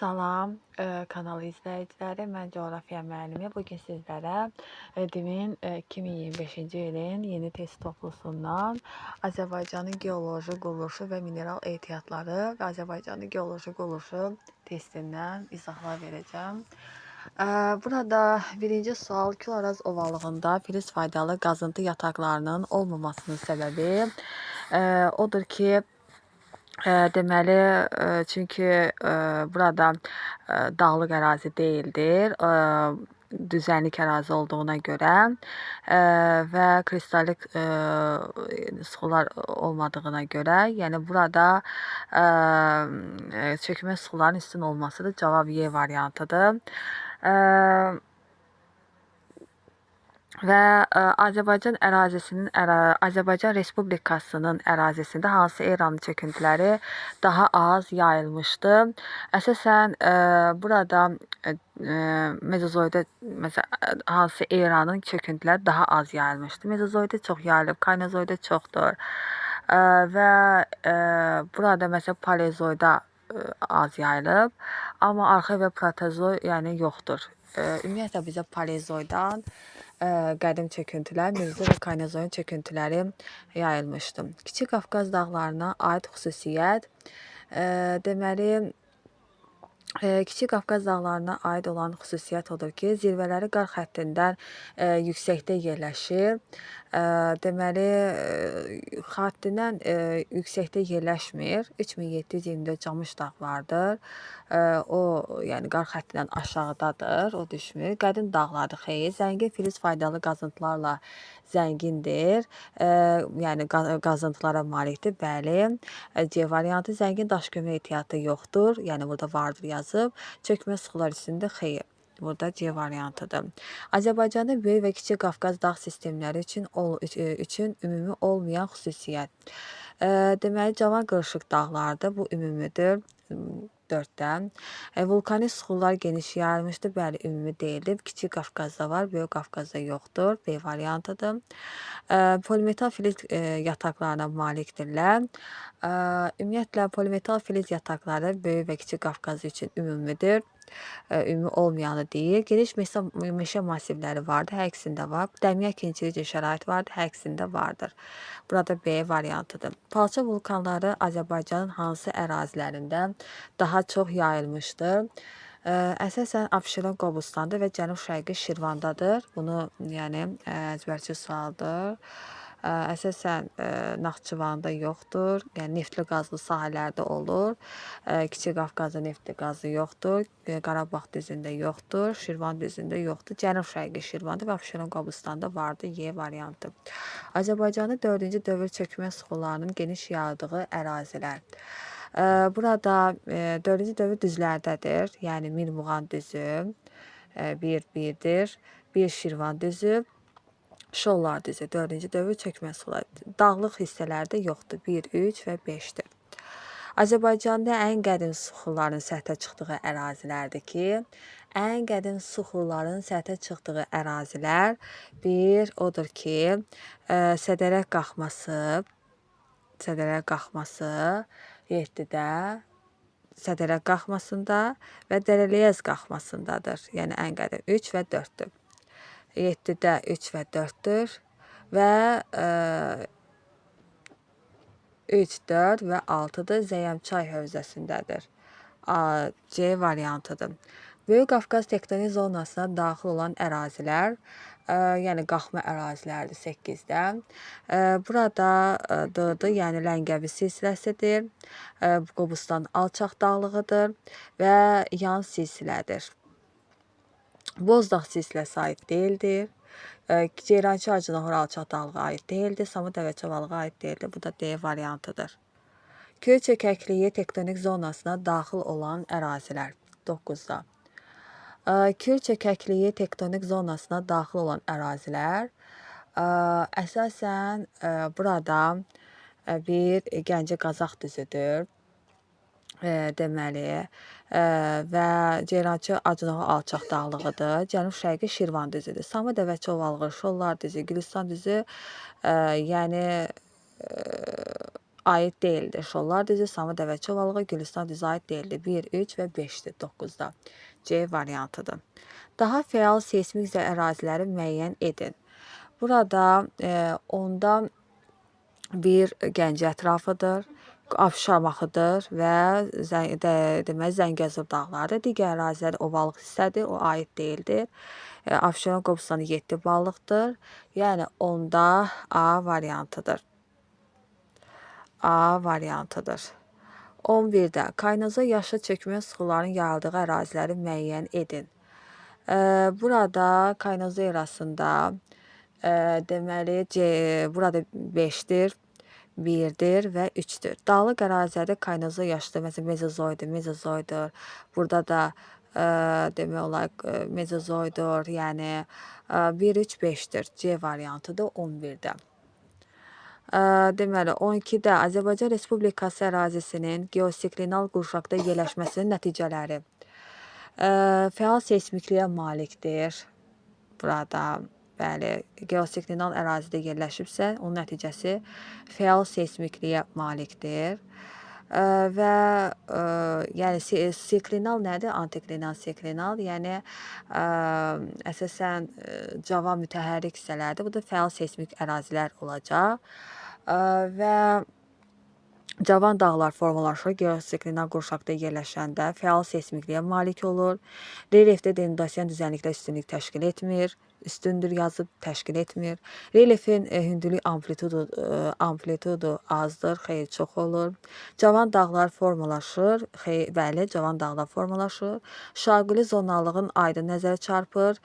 Salam, kanal izləyiciləri. Mən coğrafiya müəllimi. Bugün sizlərə DİM-in 2025-ci ilin yeni test toplusundan Azərbaycanın geoloji quruluşu və mineral ehtiyatları və Azərbaycanın geoloji quruluşu testindən izahlar verəcəm. Burada birinci sual, Kül-Araz ovallığında filiz faydalı qazıntı yataqlarının olmamasının səbəbi odur ki, deməli, çünki burada dağlıq ərazi deyildir, düzənlik ərazi olduğuna görə və kristallik sular olmadığına görə, yəni burada çökmə suların üstün olmasıdır. Cavab Y variantıdır. Və Azərbaycan ərazisinin, Azərbaycan Respublikasının ərazisində hansı eranın çöküntüləri daha az yayılmışdır? Əsasən burada Mezozoyda məsələn hansı eranın çöküntüləri daha az yayılmışdır? Mezozoyda çox yayılıb, Kaynozoyda çoxdur. Və burada məsələn Paleozoyda az yayılıb, amma arxa və protezoy yəni yoxdur. Ümumiyyətlə bizə Paleozoydan qədim çöküntülər, Mezozoy və Kaynozoyun çöküntüləri yayılmışdı. Kiçik Qafqaz dağlarına aid xüsusiyyət, deməli, Kiçik Qafqaz dağlarına aid olan xüsusiyyət odur ki, zirvələri qar xəttindən yüksəkdə yerləşir. Deməli, xəttindən yüksəkdə yerləşmir. 3724 Camış dağ vardır. O, yəni qar xəttindən aşağıdadır, o düşmür. Qədim dağlardır, xeyr. Zəngin filiz faydalı qazıntılarla zəngindir. Yəni qazıntılara malikdir, bəli. C variantı, zəngin daş kömür ehtiyatı yoxdur. Yəni burada vardır yazıb. Çökmə sular üstündə xeyr. Burada C variantıdır. Azərbaycanda Böyük və Kiçik Qafqaz dağ sistemləri üçün ümumi olmayan xüsusiyyət. Deməli, cavan qırışıq dağlardır. Bu ümumidir. 4-dən. Vulkanik suxurlar geniş yayılmışdır. Bəli, ümumi deyildir. Kiçik Qafqazda var, Böyük Qafqazda yoxdur. B variantıdır. Polimetal filiz yataqlarına malikdirlər. Ümumiyyətlə, polimetal filiz yataqları Böyük və Kiçik Qafqaz üçün ümumidir. Ümumi olmayanı deyil. Geniş meşə masivləri vardır, hər ikisində var. Dəmiyyət kinçilici şərait vardır, hər ikisində vardır. Burada B variantıdır. Palça vulkanları Azərbaycanın hansı ərazilərində daha çox yayılmışdır? Əsasən Abşeron Qobustandır və Cənub-Şərqi Şirvandadır. Bunu, yəni, əzbərçi sualdır. Əsasən Naxçıvanda yoxdur. Yəni neftli qazlı sahələrdə olur. Kiçik Qafqazda neftli qazı yoxdur. Qarabağ düzündə yoxdur. Şirvan düzündə yoxdur. Cənub-Şərqi Şirvanda və Abşeron Qobustanda vardır. Y variantı. Azərbaycanın 4-cü dövr çökmə suxurlarının geniş yayıldığı ərazilər. Burada 4-cü dövr düzlərdədir. Yəni Mirmuğan düzü 1-1-dir. 1 Şirvan düzü, Şollar düzü 4-cü dövr çökmə suları. Dağlıq hissələrdə yoxdur. 1, 3 və 5-dir. Azərbaycanda ən qədim suxurların səthə çıxdığı ərazilərdir ki, ən qədim suxurların səthə çıxdığı ərazilər odur ki, Sədərək qalxması 7-də, Sədərək qalxmasında və Dərəliyəz qalxmasındadır. Yəni ən qədim 3 və 4-dür. 7-də 3 və 4-dür və 3, 4 və 6-dır, Zəyəmçay hövzəsindədir. C variantıdır. Böyük Qafqaz tektonik zonasına daxil olan ərazilər, yəni qalxma ərazilərdir 8-dən. Burada D-dır, yəni Ləngəvi silsiləsidir. Qobustan alçaq dağlığıdır və yan silsilədir. Bozdağ silsiləsi aid deyildir. Ceyrançı Acınahor alçaq dağlığa aid deyildir. Samut Dəvəçovalığa aid deyildir. Bu da D variantıdır. Köy çökəkliyi tektonik zonasına daxil olan ərazilər 9-da. Köy çökəkliyi tektonik zonasına daxil olan ərazilər əsasən burada bir Gəncə Qazax düzüdür. Deməli, və Ceyrançı Acınahor alçaq dağlığıdır. Cənub-Şərqi Şirvan düzüdür. Samut Dəvəçovalığı, Şollar düzü, Gülüstan düzü, yəni aid deyildir. Şollar düzü, Samur Dəvəçi ovalığı, Gülüstan düzü aid deyildir. 1, 3 və 5-dir 9-da. C variantıdır. Daha fəal seismik əraziləri müəyyən edin. Burada onda bir Gəncə ətrafıdır, Şamaxıdır və deməli Zəngəzur dağları. Digər ərazilər ovalıq hissədir, o aid deyildir. Abşeron Qobustanı 7 ballıqdır. Yəni onda A variantıdır. A variantıdır. 11-də kaynoza yaşıl çökmə sıxıların yayıldığı əraziləri müəyyən edin. Burada kaynoza erasında deməli burada 5-dir, 1-dir və 3-dür. Dağlıq ərazilərdə kaynoza yaşlı, məsələn mezozoidur. Burada da demək olar mezozoidur, yəni 1, 3, 5-dir. C variantıdır 11-də. Deməli 12-də Azərbaycan Respublikası ərazisinin geosinklinal qurşaqda yerləşməsinin nəticələri. Fəal seismikliyə malikdir. Burada bəli, geosinklinal ərazidə yerləşibsə, onun nəticəsi fəal seismikliyə malikdir. Və yəni sinklinal nədir? Antiklinal, sinklinal, yəni əsasən cavan mütəhərrik hissələrdir. Bu da fəal seismik ərazilər olacaq. Və cavan dağlar formalaşır, geosinklinal qurşaqda yerləşəndə fəal seismikliyə malik olur. Relyefdə denudasiyan düzənliklə üstünlük təşkil etmir. Üstündür yazıb təşkil etmir. Relyefin hündürlük amplitudu azdır, xeyr çox olur. Cavan dağlar formalaşır, bəli, cavan dağlar formalaşır. Şaquli zonallığın aydın nəzərə çarpır,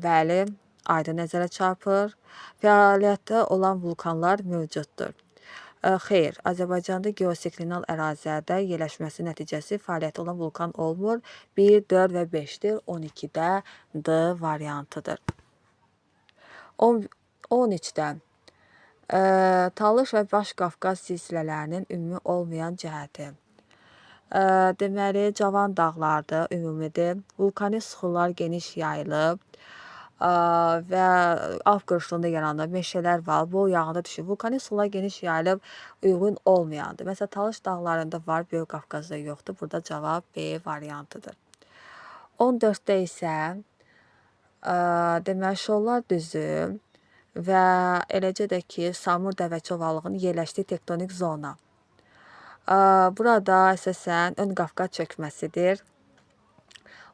bəli, aydın nəzərə çarpır. Fəaliyyətdə olan vulkanlar mövcuddur. Xeyr, Azərbaycanda geosinklinal ərazilərdə yerləşməsi nəticəsi fəaliyyətdə olan vulkan olmur. 1, 4 və 5-dir. 12-də D variantıdır. 13-də Talış və Baş Qafqaz silsilələrinin ümumi olmayan cəhəti. Deməli, cavan dağlardır, ümumidir. Vulkanik sıxılar geniş yayılıb və Alp qırışlığında yaranan meşələr var. Bu yağında düşür. Vulkanik sıxılar geniş yayılıb uyğun olmayandır. Məsələn, Talış dağlarında var, Böyük Qafqazda yoxdur. Burada cavab B variantıdır. 14-də isə deməli, Şollar düzü və eləcə də ki, Samur Dəvəçi ovalığının yerləşdiyi tektonik zona. Burada əsasən ön Qafqaz çökməsidir.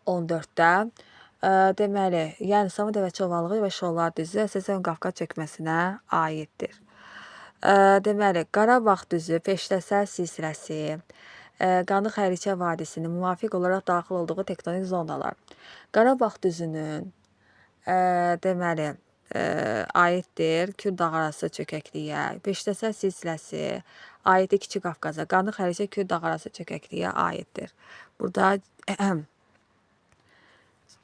14-də. Deməli, yəni Samur Dəvəçi ovalığı və Şollar düzü əsasən ön Qafqaz çökməsinə aiddir. Deməli, Qarabağ düzü, Peştəsər silsiləsi, Qanlı Xəriçə vadisinin müvafiq olaraq daxil olduğu tektonik zonalar. Qarabağ düzünün deməli, aiddir Kür dağarası çökəkliyə, Peştəsər silsiləsi aiddir Kiçik Qafqaza, Qanlı Xəriçə Kür dağarası çökəkliyə aiddir. Burada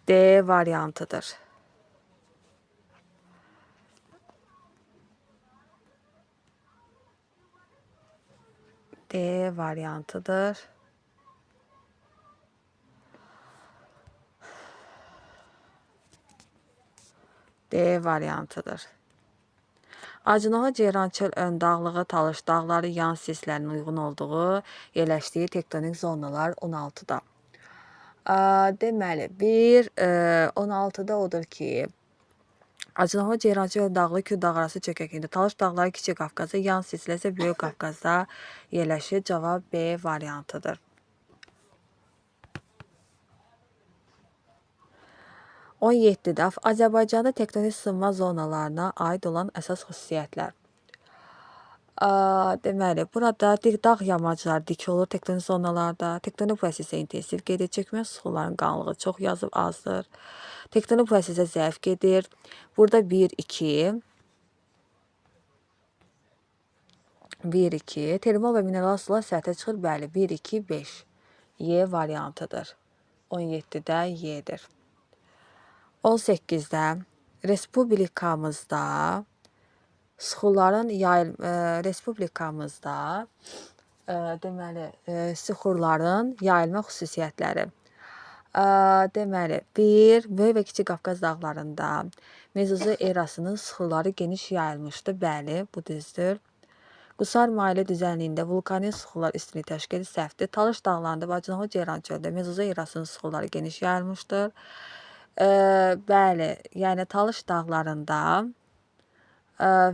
D variantıdır. D variantıdır. D variantıdır. Acınoğa Ceyrançöl ön dağlığı, Talış dağları yan sislərinin uyğun olduğu yerləşdiyi tektonik zonalar 16-da. Deməli, 16-da odur ki, Acınoğa Ceyrançöl dağlı Kür dağarası çökəkində, Talış dağları Kiçik Qafqazda, yan sislər isə Böyük Qafqazda yerləşir. Cavab B variantıdır. 17-də Azərbaycanda tektonik sınma zonalarına aid olan əsas xüsusiyyətlər. Deməli, burada dağ yamacları dik olur tektonik zonalarda. Tektonik proses intensiv gedir. Çökmə sıxıların qalınlığı çox azdır. Tektonik proses zəif gedir. Burada 1, 2. 1, 2. Termal və mineral sular səthə çıxır. Bəli, 1, 2, 5. Y variantıdır. 17-də Y-dir. 18-də Respublikamızda sıxıların deməli, sıxırların yayılma xüsusiyyətləri. Deməli, 1. Böyük və Kiçik Qafqaz dağlarında Mezozoy erasının sıxırları geniş yayılmışdır. Bəli, bu düzdür. Qusar mahilə düzənliyində vulkanik sıxıqlar üstünlük təşkil edir, səhvdir. Talış dağlarında və Acınaqlı Ceyran çölündə Mezozoy erasının sıxıqları geniş yayılmışdır. Bəli, yəni Talış dağlarında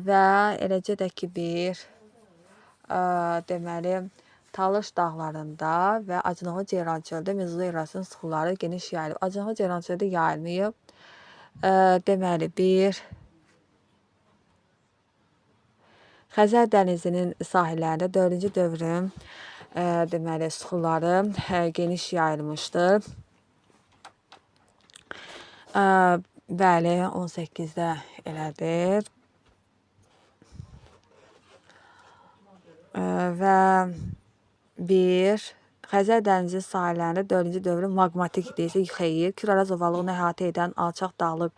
və eləcə də ki deməli Talış dağlarında və Acınaqlı Ceyran çölündə Mezozoy erasının sıxıqları geniş yayılıb. Acınaqlı Ceyran çölündə yayılmayıb. Deməli, Xəzər dənizinin sahillərində 4-cü dövrün deməli sıxıqları geniş yayılmışdır. Bəli, 18-də elədir. Və Xəzər dənizi sahillərində 4-cü dövrün maqmatik deyilsə xeyir, Küraraz ovalığını əhatə edən alçaq dağlıq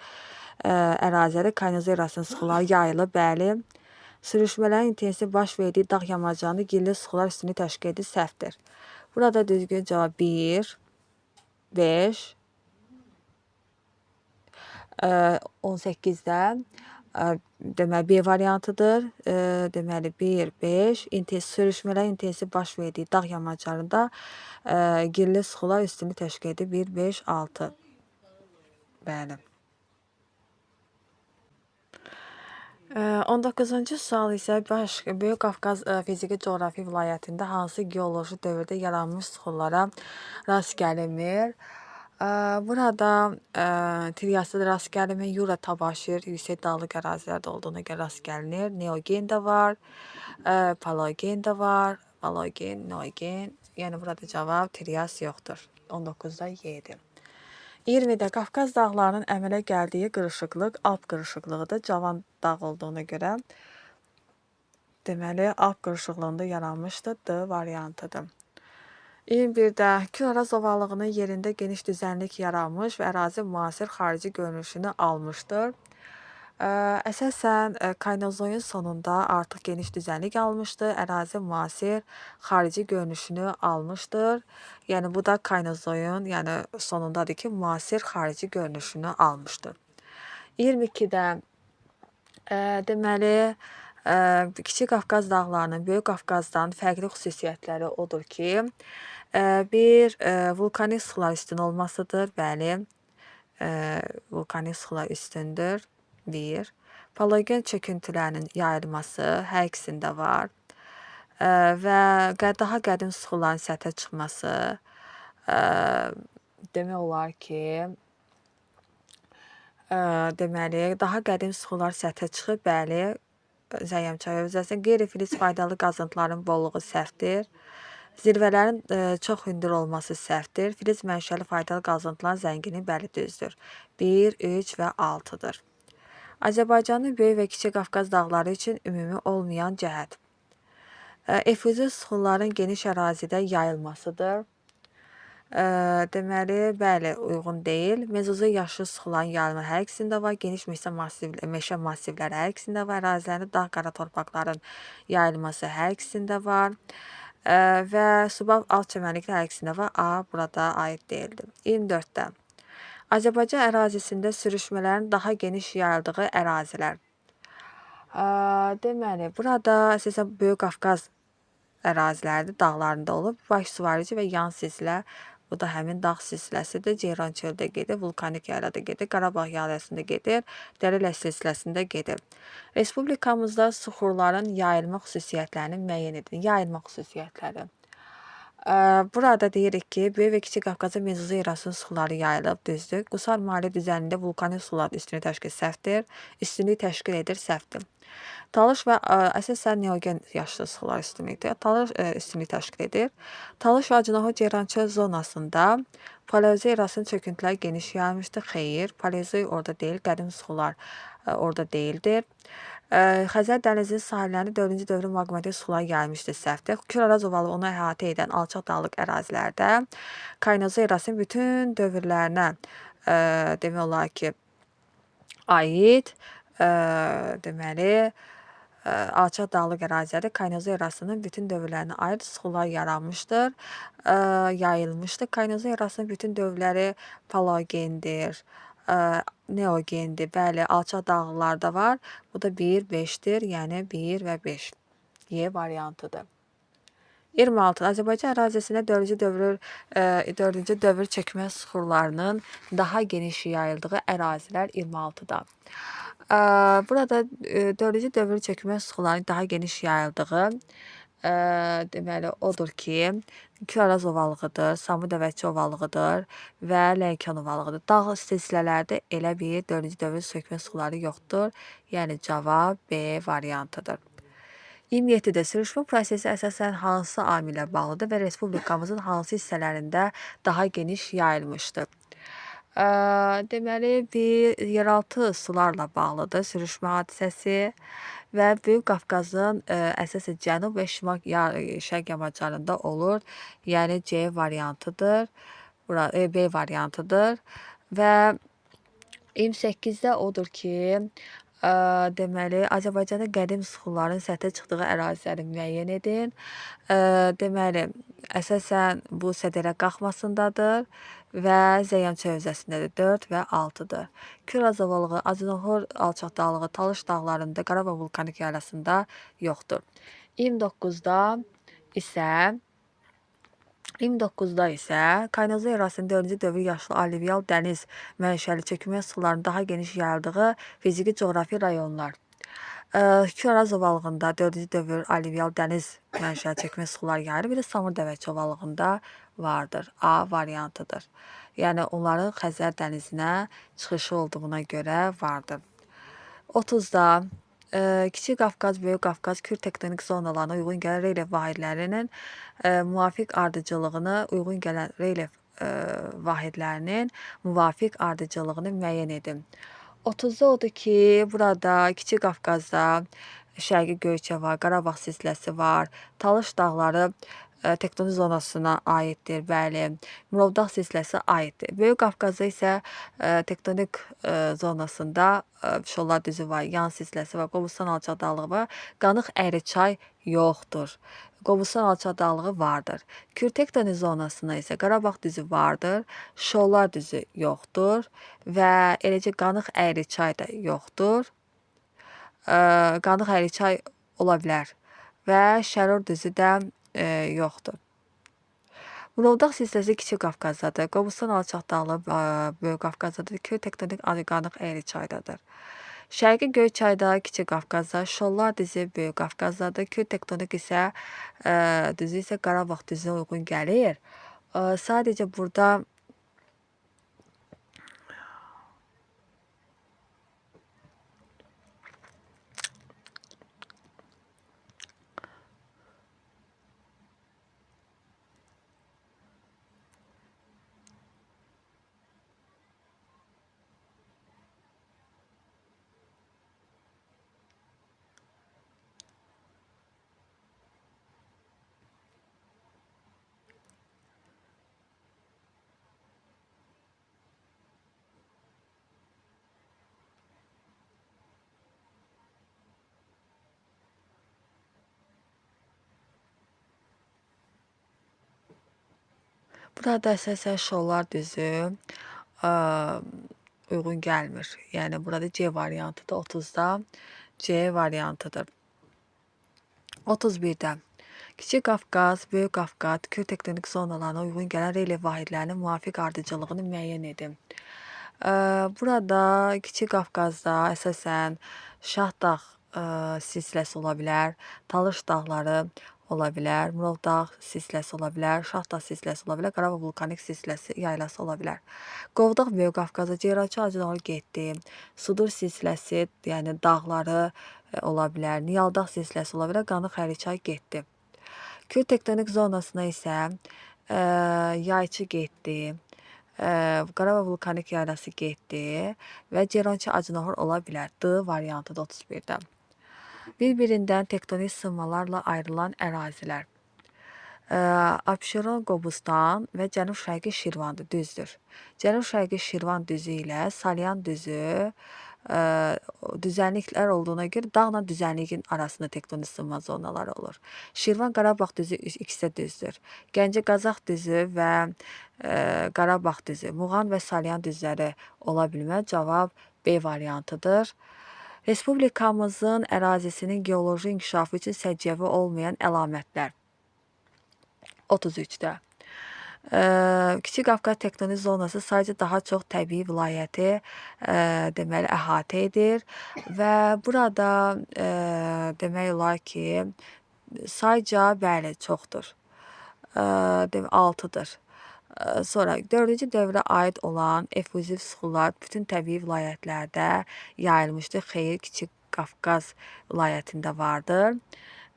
ərazilərdə Kaynozo erasının sıxıqları yayılıb, bəli. Sürüşmələrin intensiv baş verdiyi dağ yamaclarında gilli sıxıqlar üstünlük təşkil edir, səhvdir. Burada düzgün cavab 1, 5, 18-də deməli B variantıdır. Deməli 1, 5, sürüşmələrin intensiv baş verdiyi dağ yamaclarında gilli sıxıqlar üstünlük təşkil edir, 1, 5, 6. Bəli. 19-cu sual isə Böyük Qafqaz fiziki coğrafi vilayətində hansı geoloji dövrdə yaranmış sıxıqlara rast gəlinir? Burada Triasda rast gəlinir, Yura, Tabaşir, yüksək dağlıq ərazilərdə olduğuna görə rast gəlinir. Neogen də var, Paleogen də var, Paleogen, Neogen. Yəni burada cavab Trias yoxdur. 19-da Y-dir. 20-də Qafqaz dağlarının əmələ gəldiyi qırışıqlıq Alp qırışıqlığıdır. Cavan dağ olduğuna görə deməli Alp qırışıqlığında yaranmışdır. D variantıdır. 21-də Küraraz ovalığının yerində geniş düzənlik yaranmış və ərazi müasir xarici görünüşünü almışdır. Əsasən Kaynozoyun sonunda artıq geniş düzənlik almışdır. Ərazi müasir xarici görünüşünü almışdır. Yəni bu da Kaynozoyun sonundadır ki, müasir xarici görünüşünü almışdır. 22-də deməli Kiçik Qafqaz dağlarının Böyük Qafqazdan fərqli xüsusiyyətləri odur ki, bir vulkanik sıxıqlar üstün olmasıdır. Bəli, vulkanik sıxıqlar üstündür. 1. Paleogen çöküntülərinin yayılması hər ikisində var və daha qədim sıxıqların səthə çıxması demək olar ki, deməli daha qədim sıxıqlar səthə çıxıb, bəli, Zəngəmçay hövzəsində qeyri-filiz faydalı qazıntıların bolluğu səhvdir. Zirvələrin çox hündür olması səhvdir. Filiz mənşəli faydalı qazıntıların zəngini, bəli, düzdür. 1, 3 və 6-dır. Azərbaycanın Böyük və Kiçik Qafqaz dağları üçün ümumi olmayan cəhət. Efuziv sıxıqların geniş ərazidə yayılmasıdır. Deməli, bəli, uyğun deyil. Mezozoy yaşlı sıxıqların yayılması hər ikisində var. Geniş meşə massivləri hər ikisində var. Ərazilərində dağ qara torpaqların yayılması hər ikisində var. Və subav alt çəmənliklər hər ikisində var. A burada aid deyildir. 24-də Azərbaycan ərazisində sürüşmələrin daha geniş yayıldığı ərazilər. Deməli, burada əsasən Böyük Qafqaz ərazilərdə, dağlarında olub. Baş suvarici və yan silsilə, bu da həmin dağ silsiləsidir. Ceyran çöldə gedir, vulkanik yaylada gedir, Qarabağ yaylasında gedir, Dərələr silsiləsində gedir. Respublikamızda suxurların yayılma xüsusiyyətlərini müəyyən edin. Yayılma xüsusiyyətləri. Burada deyirik ki, Böyük və Kiçik Qafqazda Mezozoy erasının suxuları yayılıb, düzdür. Qusar mahilə düzənliyində vulkanik suxuların üstünlük təşkil səhvdir. Üstünlük təşkil edir, səhvdir. Talış və əsasən Neogen yaşlı suxular üstünlükdir. Talış üstünlük təşkil edir. Talış və Acınaqlı Ceyran çöl zonasında Paleozoy erasının çöküntüləri geniş yayılmışdır. Xeyir, Paleozoy orada deyil, qədim suxular orada deyildir. Xəzər dənizinin sahillərində 4-cü dövrün maqmatik suxular yayılmışdır, səhvdir. Küraraz ovalı onu əhatə edən alçaq dağlıq ərazilərdə Kaynozo erasının bütün dövrlərinə demək olar ki, aid deməli alçaq dağlıq ərazilərdə Kaynozo erasının bütün dövrlərinə aid suxular yaranmışdır, yayılmışdır. Kaynozo erasının bütün dövrləri paleogendir, neogendir, bəli, alçaq dağlarda var. Bu da 1, 5-dir, yəni 1 və 5. Y variantıdır. 26. Azərbaycan ərazisində 4-cü dövr çökmə süxurlarının daha geniş yayıldığı ərazilər 26-da. Burada 4-cü dövr çökmə süxurlarının daha geniş yayıldığı deməli odur ki, Küraraz ovalığıdır, Samur Dəvətçi ovalığıdır və Lənkəran ovalığıdır. Dağ silsilələrdə elə bir 4-cü dövr çökmə süxurları yoxdur. Yəni cavab B variantıdır. 27-də sürüşmə prosesi əsasən hansı amillə bağlıdır və respublikamızın hansı hissələrində daha geniş yayılmışdır? Deməli, bir yeraltı sularla bağlıdır sürüşmə hadisəsi və Böyük Qafqazın əsasən cənub və şimal şərq yamaclarında olur. Yəni C variantıdır. B variantıdır və 28-də odur ki, deməli, Azərbaycanda qədim süxurların səthə çıxdığı əraziləri müəyyən edin. Deməli, əsasən bu Sədərə qalxmasındadır və Zəyançay hövzəsindədir. 4 və 6-dır. Küraz ovalığı, Acınahor alçaq dağlığı, Talış dağlarında, Qarabağ vulkanik yaylasında yoxdur. 29-da isə Kaynozu erasinin 4-cü dövr yaşlı alüvyal dəniz mənşəli çökmə sularının daha geniş yayıldığı fiziki coğrafi rayonlar. Küraz ovalığında 4-cü dövr alüvyal dəniz mənşəli çökmə suları yayılır. Bir də Samur Dəvətçi ovalığında vardır. A variantıdır. Yəni onların Xəzər dənizinə çıxışı olduğuna görə vardır. 30-da Kiçik Qafqaz, Böyük Qafqaz, Kür tektonik zonalarına uyğun gələn relyef vahidlərinin müvafiq ardıcıllığını uyğun gələn relyef vahidlərinin müvafiq ardıcıllığını müəyyən edin. 30-da odur ki, burada Kiçik Qafqazda Şərqi Göyçə var, Qarabağ silsiləsi var, Talış dağları tektonik zonasına aiddir, bəli. Murovdağ silsiləsi aiddir. Böyük Qafqazda isə tektonik zonasında Şollar düzü var, Yan silsiləsi var, Qobustan alçaq dağlığı var. Qanıq Əriçay yoxdur. Qobustan alçaq dağlığı vardır. Kür tektonik zonasında isə Qarabağ düzü vardır, Şollar düzü yoxdur və eləcə Qanıq Əriçay da yoxdur. Qanıq Əriçay ola bilər və Şərur düzü də yoxdur. Murovdağ silsiləsi Kiçik Qafqazdadır. Qobustan alçaq dağlı Böyük Qafqazdadır. Kür tektonik Qanıq Əriçaydadır. Şərqi Göyçayda, Kiçik Qafqazda, Şollar düzü Böyük Qafqazdadır. Kür tektonik isə düzü isə Qarabağ düzünə uyğun gəlir. Sadəcə burada burada əsasən Şollar düzü uyğun gəlmir. Yəni burada C variantıdır. 30-da C variantıdır. 31-də Kiçik Qafqaz, Böyük Qafqaz, Kür tektonik zonalarına uyğun gələn relyef vahidlərinin müvafiq ardıcıllığını müəyyən edin. Burada Kiçik Qafqazda əsasən Şahdağ silsiləsi ola bilər, Talış dağları ola bilər, Murovdağ silsiləsi ola bilər, Şahdağ silsiləsi ola bilər, Qarabağ vulkanik silsiləsi yaylası ola bilər. Qovdaq Böyük Qafqazda Ceyrançı Acınahor getdi. Sudur silsiləsi, yəni dağları ola bilər, Niyaldağ silsiləsi ola bilər, Qanıq Əriçay getdi. Kür tektonik zonasına isə Yayçı getdi. Qarabağ vulkanik yaylası getdi və Ceyrançı Acınahor ola bilər. D variantıdır 31-də. Bir-birindən tektonik sınmalarla ayrılan ərazilər. Abşeron, Qobustan və Cənub-Şərqi Şirvandır, düzdür. Cənub-Şərqi Şirvan düzü ilə Salyan düzü düzənliklər olduğuna görə dağla düzənliyin arasında tektonik sınma zonaları olur. Şirvan, Qarabağ düzü ikisi də düzdür. Gəncə, Qazax düzü və Qarabağ düzü, Muğan və Salyan düzləri ola bilməz. Cavab B variantıdır. Respublikamızın ərazisinin geoloji inkişafı üçün səciyyəvi olmayan əlamətlər. 33-də. Kiçik Qafqaz tektonik zonası sadəcə daha çox təbii vilayəti deməli əhatə edir və burada demək olar ki, sayca bəli çoxdur. 6-dır. Sonra 4-cü dövrə aid olan efuziv suxular bütün təbii vilayətlərdə yayılmışdır. Xeyr, Kiçik Qafqaz vilayətində vardır.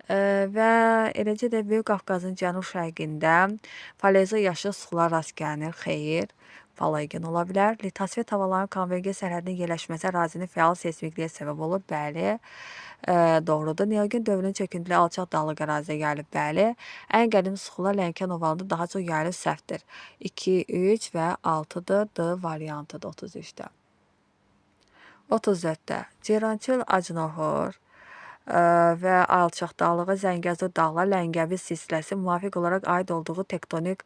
Və eləcə də Böyük Qafqazın cənub-şərqində paleozoy yaşıl suxular rast gəlinir. Xeyr, paleogen ola bilər. Litosfer havaların konvergiya sərhədinin yerləşməsi ərazinin fəal seysmikliyə səbəb olur. Bəli, doğrudur. Neogen dövrünün çöküntülü alçaq dağlıq əraziyə yayılıb. Bəli, ən qədim suxular Lənkəran ovalında daha çox yayılıb. Səhvdir. 2, 3 və 6-dır. D variantıdır 33-də. 34-də Ceyrançıl Acınohor və alçaq dağlığı Zəngəzur dağlar Ləngəvi silsiləsi müvafiq olaraq aid olduğu tektonik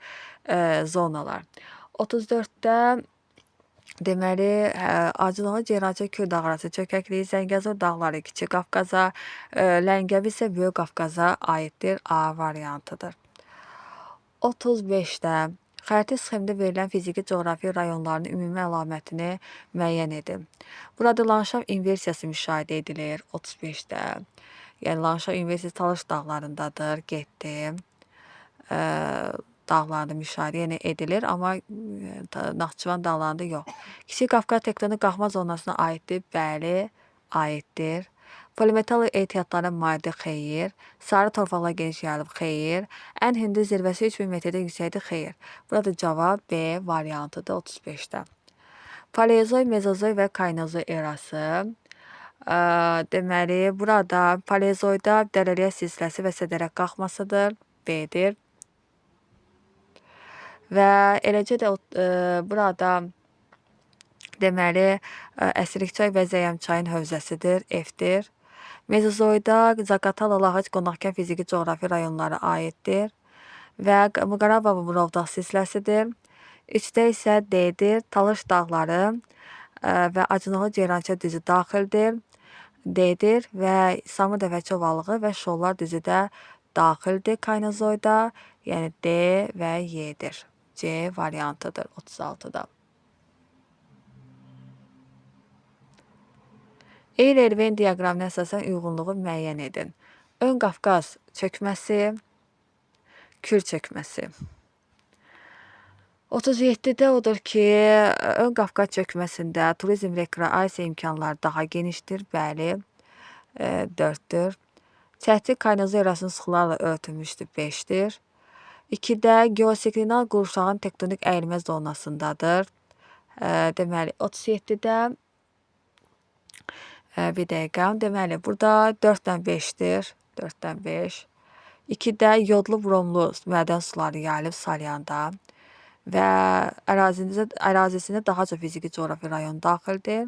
zonalar. 34-də deməli Acınohor Ceyrançıl Kür dağı arası çökəkliyi, Zəngəzur dağları Kiçik Qafqaza, Ləngəvi isə Böyük Qafqaza aiddir. A variantıdır. 35-də xəritə sxemində verilən fiziki coğrafi rayonların ümumi əlamətini müəyyən edin. Burada landşaft inversiyası müşahidə edilir 35-də. Yəni landşaft inversiyası Talış dağlarındadır. Getdi. Dağlarında müşahidə edilir, amma Naxçıvan dağlarında yox. Kiçik Qafqaz tektonik qalxma zonasına aiddir. Bəli, aiddir. Polimetal ehtiyatlara maildir. Xeyr. Sarı torpaqlar geniş yayılıb. Xeyr. Ən hündür zirvəsi 3000 metrdən yüksəkdir. Xeyr. Burada cavab B variantıdır 35-də. Paleozoy, mezozoy və kaynozoy erası. Deməli, burada paleozoyda dərəliyə silsiləsi və sədərək qalxmasıdır. B-dir. Və eləcə də burada deməli Əsirlikçay və Zəyəmçayın hövzəsidir. F-dir. Mezozoyda Zaqatala, Lağac, Qonaqkən fiziki coğrafi rayonları aiddir. Və Qarabağ Murovdağ silsiləsidir. 3-də isə D-dir. Talış dağları və Acınohor Ceyrançıl düzü daxildir. D-dir və Samur Dəvəçi ovalığı və Şollar düzü də daxildir Kaynozoyda. Yəni D və Y-dir. C variantıdır 36-da. Eyler-Venn diaqramına əsasən uyğunluğu müəyyən edin. Ön Qafqaz çökməsi, Kür çökməsi. 37-də odur ki, Ön Qafqaz çökməsində turizm rekreasiya imkanları daha genişdir. Bəli, 4-dür. Çətin Kaynozoy erasının suxularla örtülmüşdür. 5-dir. 2-də geosinklinal qurşağın tektonik əyilmə zonasındadır. Deməli, 37-də bir dəqiqə. Deməli, burada 4-dən 5-dir. 4-dən 5. 2-də yodlu bromlu mədən suları yayılıb Salyanda və ərazisində daha çox fiziki coğrafi rayon daxildir.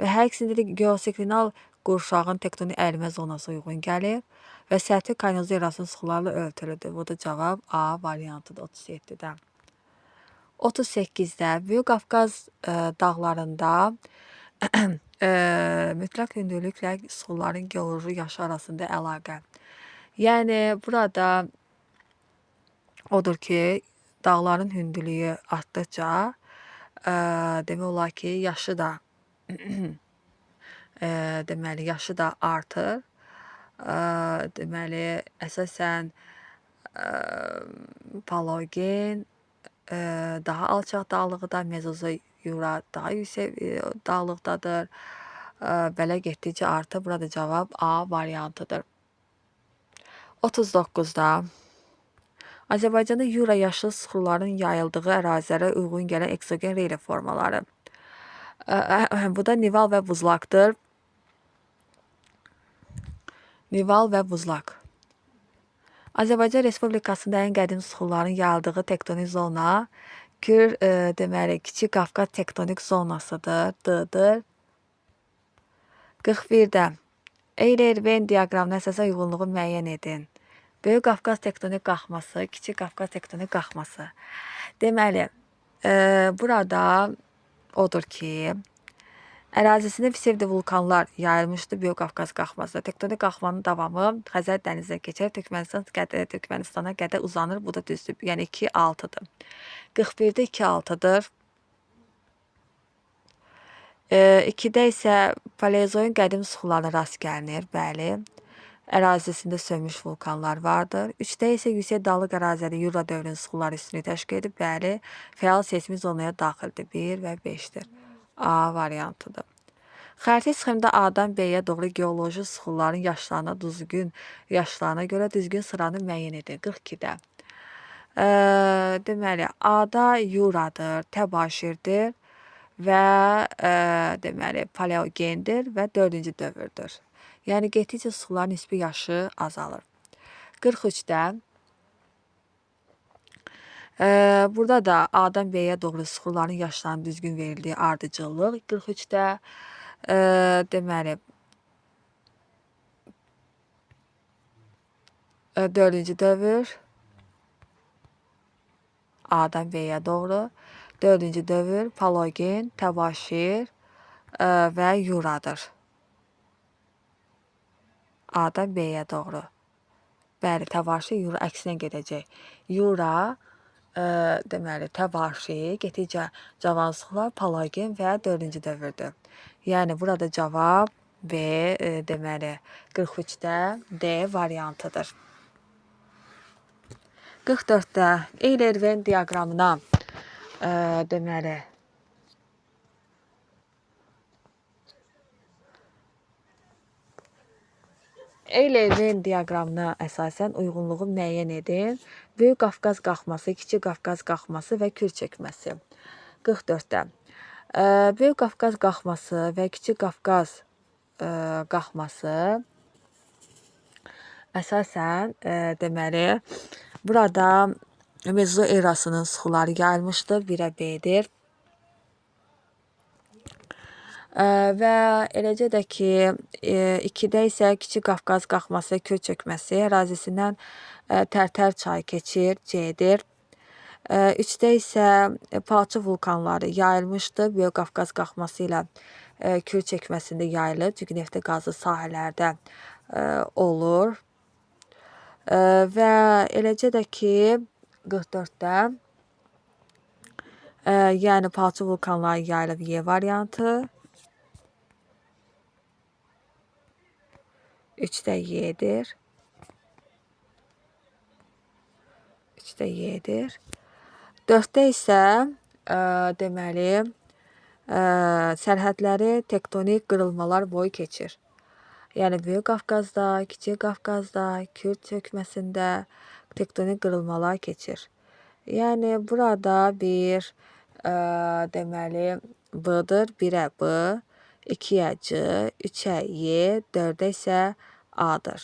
Və hər ikisində də geosinklinal qurşağın tektonik əyilmə zonası uyğun gəlir və səthi Kaynozoy erasının suxularla örtülüdür. Bu da cavab A variantıdır 37-də. 38-də Böyük Qafqaz dağlarında mütləq hündürlüklə suxuların geoloji yaşı arasında əlaqə. Yəni burada odur ki, dağların hündürlüyü artdıqca demək olar ki, yaşı da deməli yaşı da artır. Deməli əsasən paleogen daha alçaq dağlıqda, mezozoy Yura daha yüksək dağlıqdadır. Belə getdikcə artır. Burada cavab A variantıdır. 39-da Azərbaycanda Yura yaşıl suxuların yayıldığı ərazilərə uyğun gələn eksogen relyef formaları. Bu da nival və buzlaqdır. Nival və buzlaq. Azərbaycan Respublikasında ən qədim suxuların yayıldığı tektonik zona Kür, deməli, Kiçik Qafqaz tektonik zonasıdır. D-dir. 41-də Eyler-Venn diaqramına əsasən uyğunluğu müəyyən edin. Böyük Qafqaz tektonik qalxması, Kiçik Qafqaz tektonik qalxması. Deməli, burada odur ki, Ərazisində Visevdə vulkanlar yayılmışdı Böyük Qafqaz qalxması. Tektonik qalxmanın davamı Xəzər dənizinə keçər, Türkmənistana qədər uzanır. Bu da düzdür. Yəni 2-6-dır. 41-də 2-6-dır. 2-də isə Paleozoyun qədim suxularına rast gəlinir. Bəli. Ərazisində sönmüş vulkanlar vardır. 3-də isə yüksək dağlıq ərazidə Yura dövrünün suxuları üstünü təşkil edib. Bəli. Fəal seysmik zonaya daxildir. 1 və 5-dir. A variantıdır. Xəritə sxemdə A-dan B-yə doğru geoloji suxuların yaşlarına görə düzgün sıranı müəyyən edir. 42-də. Deməli, A-da Yuradır, Təbaşirdir və deməli, Paleogendir və 4-cü dövrdür. Yəni, getdikcə suxuların nisbi yaşı azalır. 43-də burada da A-dan B-yə doğru suxuların yaşlarının düzgün verildiyi ardıcıllıq. 43-də deməli, 4-cü dövr A-dan B-yə doğru. 4-cü dövr Paleogen, Təbaşir və Yuradır. A-dan B-yə doğru. Bəli, Təbaşir, Yura əksinə gedəcək. Yura, deməli, Təbaşir, getdikcə cavan suxular, Paleogen və 4-cü dövrdür. Yəni, burada cavab B, deməli, 43-də D variantıdır. 44-də Eyler-Venn diaqramına deməli, Eyler-Venn diaqramına əsasən uyğunluğu müəyyən edin. Böyük Qafqaz qalxması, Kiçik Qafqaz qalxması və kür çəkməsi. 44-də Böyük Qafqaz qalxması və Kiçik Qafqaz qalxması əsasən deməli, burada Mezozoy erasının suxuları yayılmışdır. 1-ə B-dir. Və eləcə də ki, 2-də isə Kiçik Qafqaz qalxması, kür çəkməsi ərazisindən Tərtər çayı keçir. C-dir. 3-də isə palçı vulkanları yayılmışdır. Böyük Qafqaz qalxması ilə kür çəkməsində yayılır. Çünki neftə qazlı sahələrdə olur. Və eləcə də ki, 44-də yəni palçı vulkanları yayılıb Y variantı. 3-də Y-dir. 3-də Y-dir. 4-də isə deməli, sərhədləri tektonik qırılmalar boyu keçir. Yəni, Böyük Qafqazda, Kiçik Qafqazda, kür çəkməsində tektonik qırılmalar keçir. Yəni, burada bir deməli, B-dır. 1-ə B, 2-yə C, 3-ə Y, 4-də isə A-dır.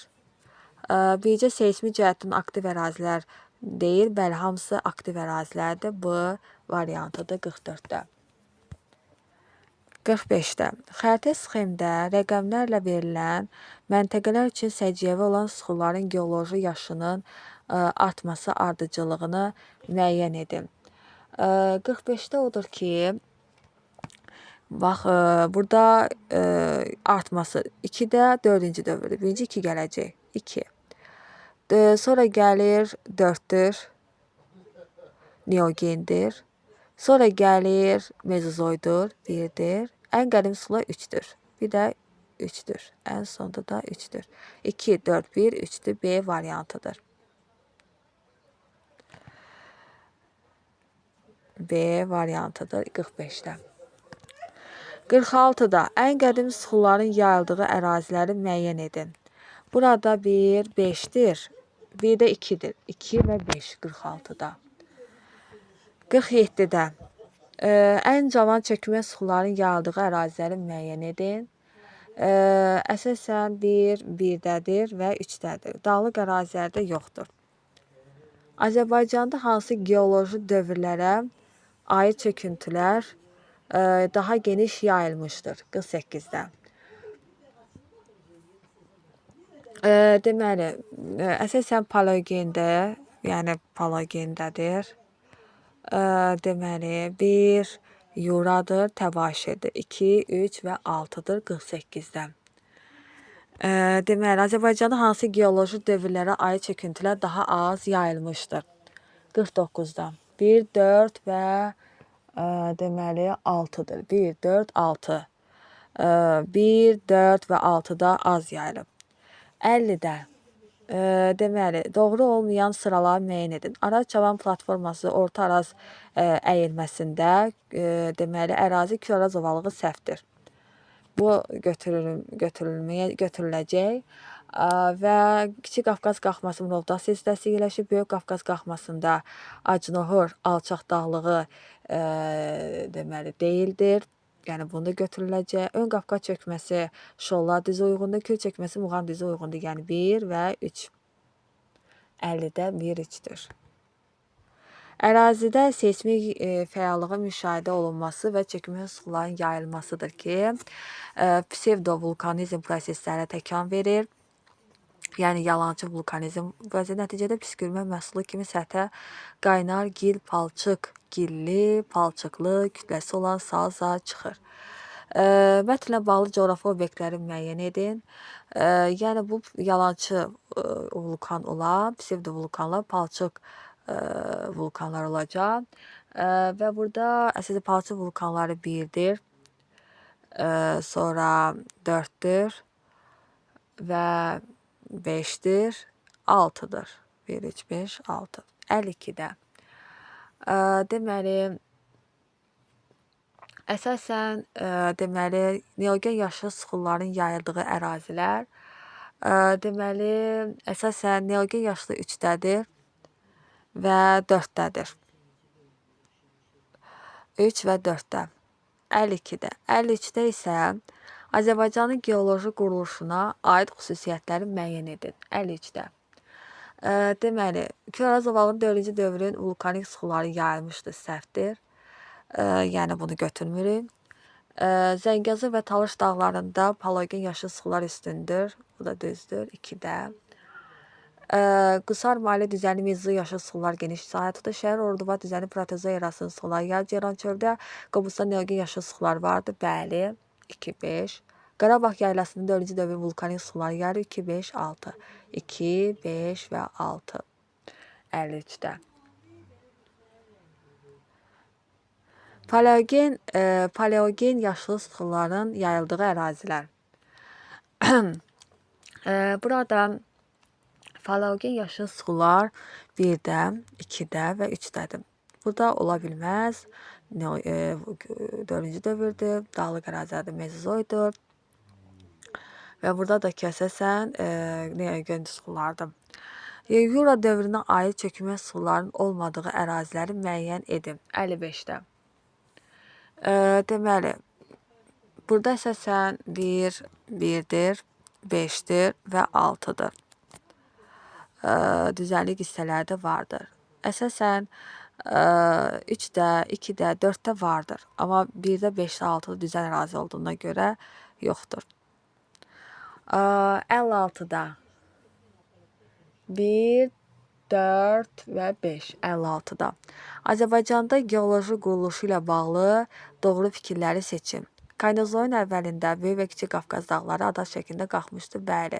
Bircə seysmik cəhətdən aktiv ərazilər deyil, bəli, hamısı aktiv ərazilərdir. B variantıdır 44-də. 45-də xəritə sxemdə rəqəmlərlə verilən məntəqələr üçün səciyyəvi olan suxuların geoloji yaşının artması ardıcıllığını müəyyən edin. 45-də odur ki, bax, burada artması 2-də 4-cü dövrdür. Birinci 2 gələcək. 2. Sonra gəlir 4-dür. Neogendir. Sonra gəlir Mezozoydur. 1-dir. Ən qədim sular 3-dür. Bir də 3-dür. Ən sonda da 3-dür. 2, 4, 1, 3-dür. B variantıdır. B variantıdır 45-də. 46-da ən qədim suxuların yayıldığı əraziləri müəyyən edin. Burada 1, 5-dir. 1-də 2-dir. 2 və 5 46-da. 47-də ən cavan çökmə suxuların yayıldığı əraziləri müəyyən edin. Əsasən 1, 1-dədir və 3-dədir. Dağlıq ərazilərdə yoxdur. Azərbaycanda hansı geoloji dövrlərə aid çöküntülər daha geniş yayılmışdır? 48-də. Deməli, əsasən Paleogendə, yəni Paleogendədir. Deməli, 1, Yuradır, təbaşirdir. 2, 3 və 6-dır 48-dən. Deməli, Azərbaycanda hansı geoloji dövrlərə aid çöküntülər daha az yayılmışdır? 49-dan. 1, 4 və deməli 6-dır. 1, 4, 6. 1, 4 və 6-da az yayılıb. 50-də. Deməli, doğru olmayan sıraları müəyyən edin. Araz Çaban platforması Orta Araz əyilməsində deməli, ərazi Küraraz ovalığı səhvdir. Bu götürüləcək və Kiçik Qafqaz qalxması Murovdağ silsiləsi yerləşir. Böyük Qafqaz qalxmasında Acnohor alçaq dağlığı deməli deyildir. Yəni bunu götürüləcək. Ön Qafqaz çökməsi Şollar dizi uyğundur. Kür çökməsi Muğan dizi uyğundur. Yəni 1 və 3. 50-də 1, 3-dür. Ərazidə seysmik fəallığın müşahidə olunması və çökmə suların yayılmasıdır ki, psevdovulkanizm proseslərə təkan verir. Yəni yalançı vulkanizm və nəticədə püskürmə məhsulu kimi səthə qaynar gil, palçıq, gilli, palçıqlı kütləsi olan sal çıxır. Mətnlə bağlı coğrafi obyektləri müəyyən edin. Yəni bu yalançı vulkan olan, psevdovulkanlar, palçıq vulkanlar olacaq. Və burada əsasən palçıq vulkanları 1-dir, sonra 4-dür və 5-dir, 6-dır. 1, 3, 5, 6. 52-də. Deməli, əsasən deməli, neogen yaşıl sıxılların yayıldığı ərazilər deməli, əsasən neogen yaşlı 3-dədir və 4-dədir. 3 və 4-də. 52-də. 53-də isə Azərbaycanın geoloji quruluşuna aid xüsusiyyətləri müəyyən edin. 53-də. Deməli, Küraraz ovalığının 4-cü dövrün vulkanik sıxıları yayılmışdır, səhvdir. Yəni bunu götürmürük. Zəngəzur və Talış dağlarında paleogen yaşıl sıxılar üstündür. Bu da düzdür. 2-də. Qusar Mahalə düzəni mezzu yaşıl sıxılar geniş sahə tutur. Şəhər Orduba düzəni protezo erasının sıxılar yer ceyran çöldə. Qobusda neogen yaşıl sıxılar vardır. Bəli. 2, 5. Qarabağ yaylasının 4-cü dövrün vulkanik sıxılar yeri 2, 5, 6. 2, 5 və 6. 53-də. Paleogen yaşlı sıxıların yayıldığı ərazilər. Burada paleogen yaşlı sıxılar 1-də, 2-də və 3-dədir. Burada ola bilməz. 4-cü dövrdür. Dağlıq ərazilərdə mezozoydur. Və burada da ki, əsasən neogen sıxılardır. Yura dövrünə aid çökmə sıxılarının olmadığı əraziləri müəyyən edin. 55-də. Deməli, burada əsasən 1, 1-dir, 5-dir və 6-dır. Düzənlik hissələri də vardır. Əsasən 3-də, 2-də, 4-də vardır. Amma 1-də, 5-də, 6-da düzən ərazi olduğuna görə yoxdur. 56-da 1, 4 və 5. 56-da. Azərbaycanda geoloji quruluşu ilə bağlı doğru fikirləri seçin. Kaynozoyun əvvəlində Böyük və Kiçik Qafqaz dağları adaş şəklində qalxmışdır. Bəli,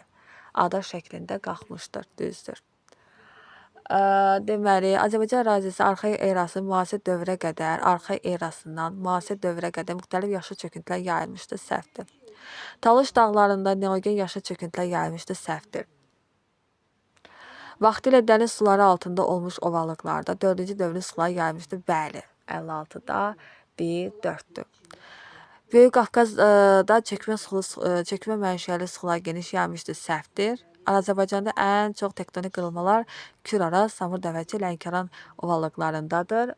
adaş şəklində qalxmışdır. Düzdür. Deməli, Azərbaycan ərazisi arxaik erasının müasir dövrə qədər, arxaik erasından müasir dövrə qədər müxtəlif yaşıl çöküntülər yayılmışdır. Səhvdir. Talış dağlarında neogen yaşıl çöküntülər yayılmışdır. Səhvdir. Vaxtilə dəniz suları altında olmuş ovalıqlarda 4-cü dövrün suları yayılmışdır. Bəli, 56-da 1, 4-dür. Böyük Qafqazda çökmə mənşəli sular geniş yayılmışdır. Səhvdir. Azərbaycanda ən çox tektonik qırılmalar Küraraz, Samur Dəvəçi, Lənkəran ovalıqlarındadır.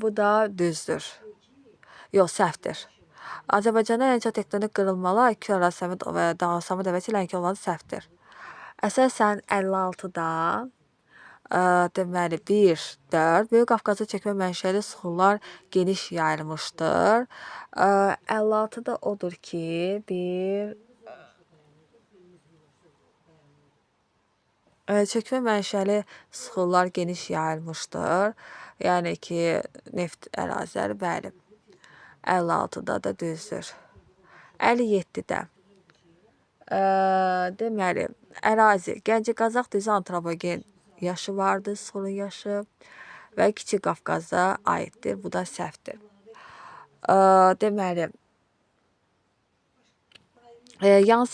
Bu da düzdür. Yox, səhvdir. Azərbaycanda ən çox tektonik qırılmalar Küraraz, Samur Dəvəçi, Lənkəran ovalıqları səhvdir. Əsasən 56-da deməli 1, 4 Böyük Qafqazda çökmə mənşəli suxullar geniş yayılmışdır. 56-da odur ki, 1 Çökmə mənşəli sıxıllar geniş yayılmışdır. Yəni ki, neft əraziləri, bəli. 56-da da düzdür. 57-də. Deməli, ərazi Gəncə Qazax düzü antropogen yaşı vardır, sorun yaşı və Kiçik Qafqaza aiddir. Bu da səhvdir. Deməli, yan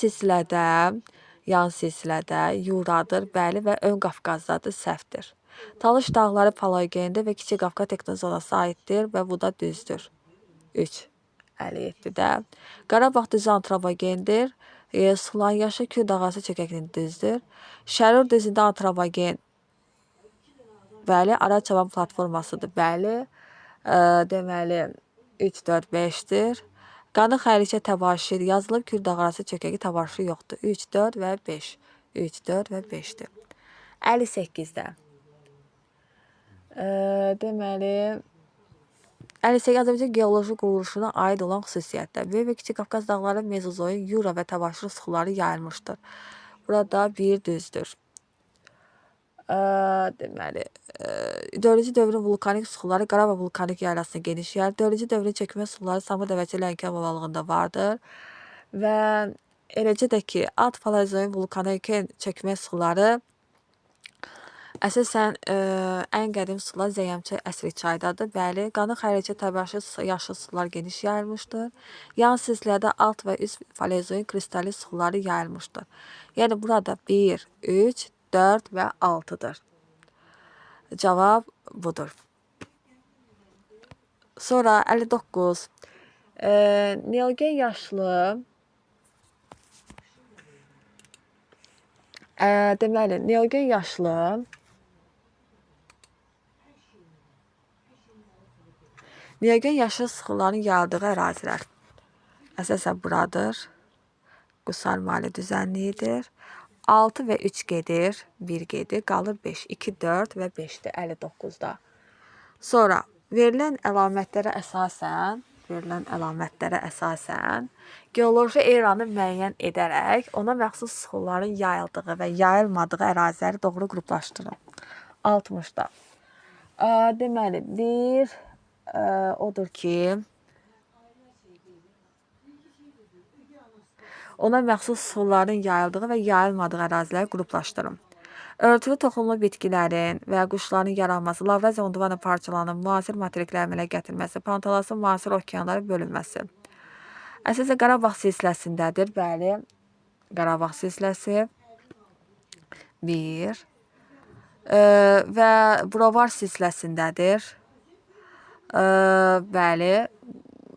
silsilədə Yuradır, bəli və Ön Qafqazdadır, səhvdir. Talış dağları paleogendir və Kiçik Qafqaz tektonik zonasına aiddir və bu da düzdür. 3. 57-də. Qarabağ düzü antropogendir. Sulan yaşı Kür dağarası çökəkliyin düzdür. Şərur düzündə antropogen, bəli, Araçaban platformasıdır, bəli. Deməli, 3, 4, 5-dir. Qanı xəlicə təbaşir yazılıb, Kür dağarası çökəki təbaşir yoxdur. 3, 4 və 5. 3, 4 və 5-dir. 58-də. Deməli, 58 Azərbaycan geoloji quruluşuna aid olan xüsusiyyətlər. Böyük və Kiçik Qafqaz dağları Mezozoik, Yura və təbaşir sıxıları yayılmışdır. Burada bir düzdür. Deməli, 4-cü dövrün vulkanik sıxıları Qarabağ vulkanik yaylasına geniş yayılır. 4-cü dövrün çökmə sıxıları Samur Dəvəcə Lənkəran ovalığında vardır. Və eləcə də ki, alt paleozoik vulkanik çökmə sıxıları əsasən ən qədim sular Zəyəmçay əsri çaydadır. Bəli, qanı xəlicə təbaşir yaşıl sular geniş yayılmışdır. Yan silsilədə alt və üst paleozoik kristalli suları yayılmışdır. Yəni burada 1, 3, 4 və 6-dır. Cavab budur. Sonra 59. Neogen yaşlı deməli, Neogen yaşlı Neogen yaşlı sıxıların yayıldığı ərazilər. Əsasən buradır. Qusar mali düzənliyidir. 6 və 3 gedir, 1 gedir, qalır 5. 2, 4 və 5-dir 59-da. Sonra verilən əlamətlərə əsasən geoloji eranı müəyyən edərək ona məxsus sıxıların yayıldığı və yayılmadığı əraziləri doğru qruplaşdırın. 60-da. Deməli, bir odur ki, ona məxsus sıxıların yayıldığı və yayılmadığı əraziləri qruplaşdırın. Örtülü toxumlu bitkilərin və quşların yaranması, Lavraziya Gondwana parçalarının müasir materiklərə əmələ gətirməsi, Pantalasın müasir okeanlara bölünməsi. Əsasən Qarabağ silsiləsindədir, bəli. Qarabağ silsiləsi 1 və Brovar silsiləsindədir. Bəli.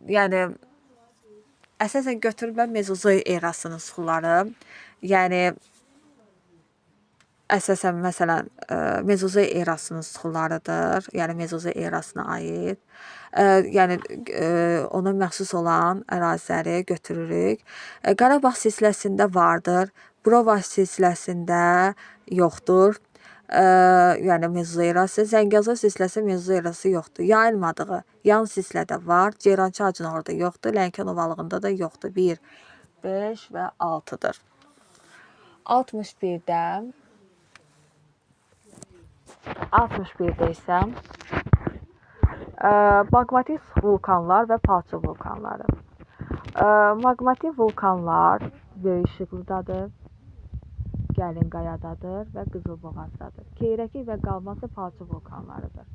Yəni əsasən götürülən Mezozoik erasının sıxıları, yəni əsasən məsələn Mezozoik erasının sıxılarıdır, yəni Mezozoik erasına aid. Yəni ona məxsus olan əraziləri götürürük. Qarabağ silsiləsində vardır, Brovar silsiləsində yoxdur. Yəni Mezozoik erası, Zəngəzur silsiləsində Mezozoik erası yoxdur. Yayılmadığı yan silsilədə var, Ceyrançay ağacının orada yoxdur, Lənkəran ovalığında da yoxdur. 1, 5 və 6-dır. 61-də isə maqmatik vulkanlar və palçıq vulkanları. Maqmatik vulkanlar Böyük Şıqlıdadır, Gəlinqayadadır və Qızılboğazdadır. Keyrəkik və qalması palçıq vulkanlarıdır.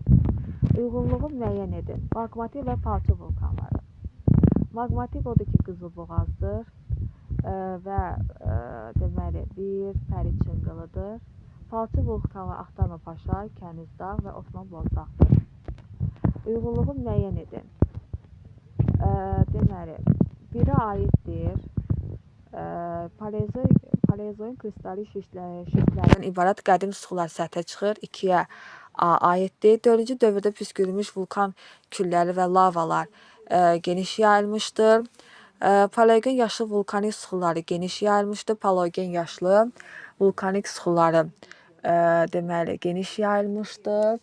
Uyğunluğu müəyyən edin. Maqmatik və palçıq vulkanları. Maqmatik odur ki, Qızılboğazdır və deməli bir Pəri Çınqılıdır. Palçıq vulkanı Axtarma Paşa, Kənizdağ və Osman Bozdağdır. Uyğunluğu müəyyən edin. Deməli, biri aiddir paleozoik kristalli şistlərdən ibarət qədim sıxılar səthə çıxır. 2-yə aiddir. 4-cü dövrdə püskürülmüş vulkan külləri və lavalar geniş yayılmışdır. Paleogen yaşlı vulkanik sıxıları geniş yayılmışdır. Paleogen yaşlı vulkanik sıxıları deməli geniş yayılmışdır.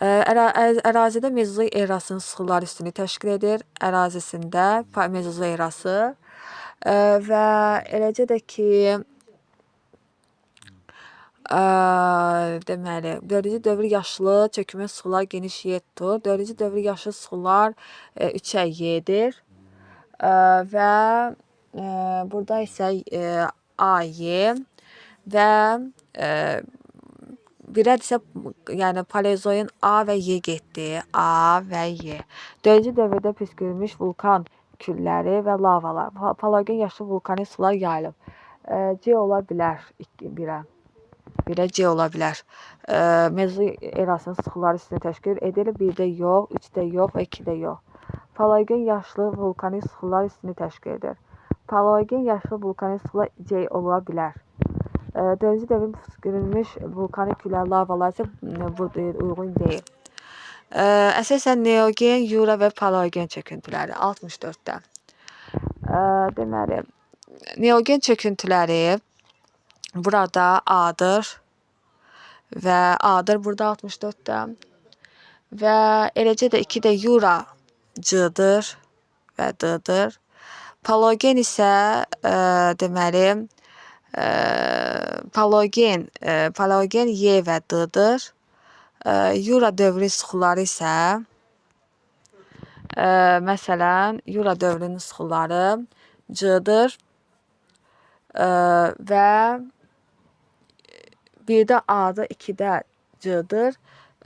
Ərazidə Mezozoik erasının sıxıları üstünü təşkil edir. Ərazisində Mezozoik erası və eləcə də ki Deməli, 4-cü dövr yaşlı çökmə sular geniş yer tutur. 4-cü dövr yaşlı sular 3-ə Y-dir. Və burada isə AY və birədirsə, yəni Paleozoyun A və Y getdi. A və Y. 4-cü dövrdə püskürülmüş vulkan külləri və lavalar. Paleogen yaşlı vulkanik sular yayılıb. C ola bilər 1-ə. 1-ə C ola bilər. Mezo erasının sıxıları üstünü təşkil edir. 1-də yox, 3-də yox və 2-də yox. Paleogen yaşlı vulkanik sıxılar üstünü təşkil edir. Paleogen yaşlı vulkanik sıxılar C ola bilər. 4-cü dövrün püskürülmüş vulkanik küllər, lavalar isə uyğun deyil. Əsasən neogen, yura və paleogen çöküntüləri 64-də. Deməli, neogen çöküntüləri burada A-dır və A-dır burada 64-də və eləcə də 2-də yura C-dır və D-dır. Paleogen isə deməli paleogen Y və D-dır. Yura dövrü sıxıları isə məsələn, yura dövrünün sıxıları C-dır və 1-də A-dır, 2-də C-dır.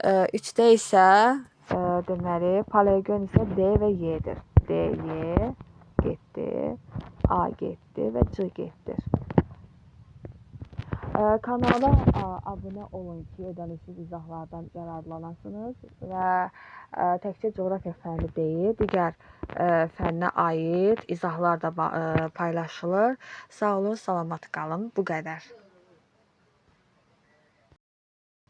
3-də isə deməli paleogen isə D və Y-dir. D, Y getdi, A getdi və C getdir. Kanala abunə olun ki, ödənişsiz izahlardan yararlanasınız və təkcə coğrafiya fənni deyil, digər fənnə aid izahlar da paylaşılır. Sağ olun, salamat qalın. Bu qədər.